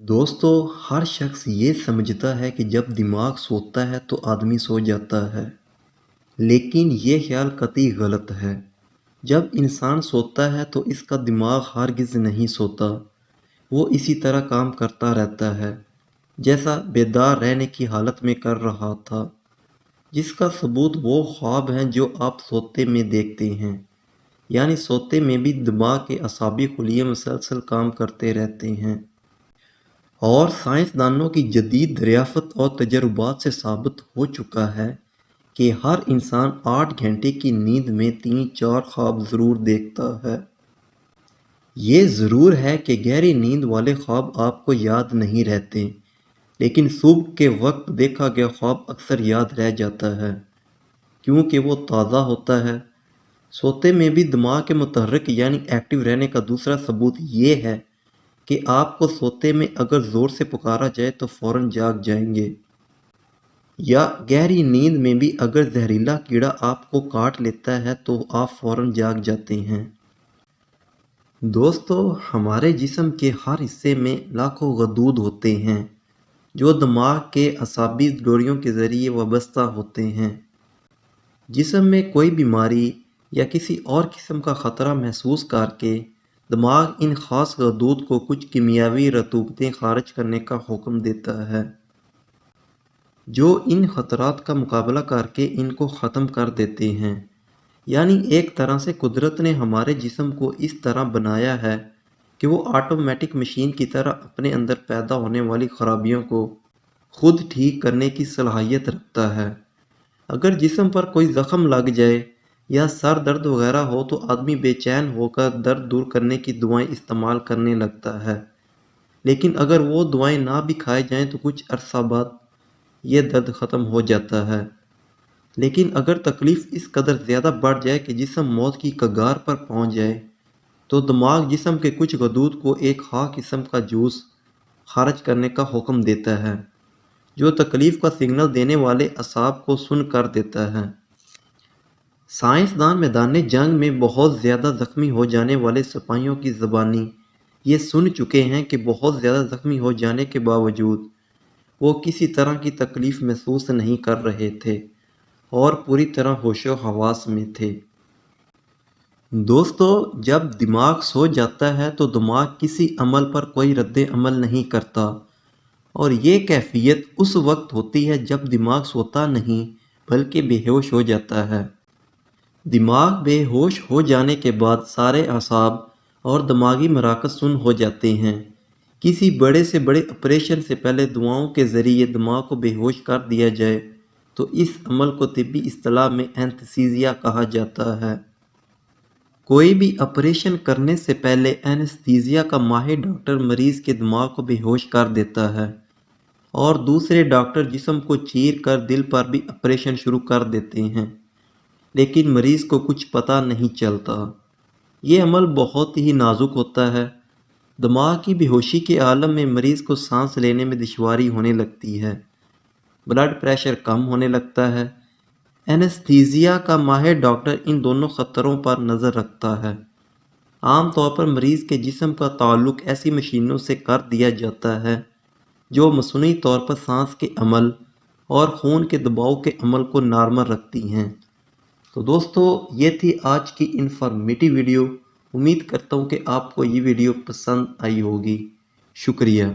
دوستو ہر شخص یہ سمجھتا ہے کہ جب دماغ سوتا ہے تو آدمی سو جاتا ہے، لیکن یہ خیال قطعی غلط ہے۔ جب انسان سوتا ہے تو اس کا دماغ ہرگز نہیں سوتا، وہ اسی طرح کام کرتا رہتا ہے جیسا بیدار رہنے کی حالت میں کر رہا تھا، جس کا ثبوت وہ خواب ہیں جو آپ سوتے میں دیکھتے ہیں۔ یعنی سوتے میں بھی دماغ کے اعصابی خلیے مسلسل کام کرتے رہتے ہیں، اور سائنسدانوں کی جدید دریافت اور تجربات سے ثابت ہو چکا ہے کہ ہر انسان 8 گھنٹے کی نیند میں 3-4 خواب ضرور دیکھتا ہے۔ یہ ضرور ہے کہ گہری نیند والے خواب آپ کو یاد نہیں رہتے، لیکن صبح کے وقت دیکھا گیا خواب اکثر یاد رہ جاتا ہے، کیونکہ وہ تازہ ہوتا ہے۔ سوتے میں بھی دماغ کے متحرک یعنی ایکٹیو رہنے کا دوسرا ثبوت یہ ہے کہ آپ کو سوتے میں اگر زور سے پکارا جائے تو فوراً جاگ جائیں گے، یا گہری نیند میں بھی اگر زہریلا کیڑا آپ کو کاٹ لیتا ہے تو آپ فوراً جاگ جاتے ہیں۔ دوستو ہمارے جسم کے ہر حصے میں لاکھوں غدود ہوتے ہیں جو دماغ کے اعصابی ڈوریوں کے ذریعے وابستہ ہوتے ہیں۔ جسم میں کوئی بیماری یا کسی اور قسم کا خطرہ محسوس کر کے دماغ ان خاص غدود کو کچھ کیمیاوی رطوبتیں خارج کرنے کا حکم دیتا ہے، جو ان خطرات کا مقابلہ کر کے ان کو ختم کر دیتے ہیں۔ یعنی ایک طرح سے قدرت نے ہمارے جسم کو اس طرح بنایا ہے کہ وہ آٹومیٹک مشین کی طرح اپنے اندر پیدا ہونے والی خرابیوں کو خود ٹھیک کرنے کی صلاحیت رکھتا ہے۔ اگر جسم پر کوئی زخم لگ جائے یا سر درد وغیرہ ہو تو آدمی بے چین ہو کر درد دور کرنے کی دعائیں استعمال کرنے لگتا ہے، لیکن اگر وہ دعائیں نہ بھی کھائی جائیں تو کچھ عرصہ بعد یہ درد ختم ہو جاتا ہے۔ لیکن اگر تکلیف اس قدر زیادہ بڑھ جائے کہ جسم موت کی کگار پر پہنچ جائے تو دماغ جسم کے کچھ غدود کو ایک خاص قسم کا جوس خارج کرنے کا حکم دیتا ہے، جو تکلیف کا سگنل دینے والے اعصاب کو سن کر دیتا ہے۔ سائنسدان میدان جنگ میں بہت زیادہ زخمی ہو جانے والے سپاہیوں کی زبانی یہ سن چکے ہیں کہ بہت زیادہ زخمی ہو جانے کے باوجود وہ کسی طرح کی تکلیف محسوس نہیں کر رہے تھے اور پوری طرح ہوش و حواس میں تھے۔ دوستو جب دماغ سو جاتا ہے تو دماغ کسی عمل پر کوئی رد عمل نہیں کرتا، اور یہ کیفیت اس وقت ہوتی ہے جب دماغ سوتا نہیں بلکہ بے ہوش ہو جاتا ہے۔ دماغ بے ہوش ہو جانے کے بعد سارے اعصاب اور دماغی مراکز سن ہو جاتے ہیں۔ کسی بڑے سے بڑے آپریشن سے پہلے دواؤں کے ذریعے دماغ کو بے ہوش کر دیا جائے تو اس عمل کو طبی اصطلاح میں اینستھیزیا کہا جاتا ہے۔ کوئی بھی آپریشن کرنے سے پہلے اینستھیزیا کا ماہر ڈاکٹر مریض کے دماغ کو بے ہوش کر دیتا ہے، اور دوسرے ڈاکٹر جسم کو چیر کر دل پر بھی آپریشن شروع کر دیتے ہیں، لیکن مریض کو کچھ پتہ نہیں چلتا۔ یہ عمل بہت ہی نازک ہوتا ہے۔ دماغ کی بے ہوشی کے عالم میں مریض کو سانس لینے میں دشواری ہونے لگتی ہے، بلڈ پریشر کم ہونے لگتا ہے۔ اینستھیزیا کا ماہر ڈاکٹر ان دونوں خطروں پر نظر رکھتا ہے۔ عام طور پر مریض کے جسم کا تعلق ایسی مشینوں سے کر دیا جاتا ہے جو مصنوعی طور پر سانس کے عمل اور خون کے دباؤ کے عمل کو نارمل رکھتی ہیں۔ تو دوستو یہ تھی آج کی انفارمیٹیو ویڈیو۔ امید کرتا ہوں کہ آپ کو یہ ویڈیو پسند آئی ہوگی۔ شکریہ۔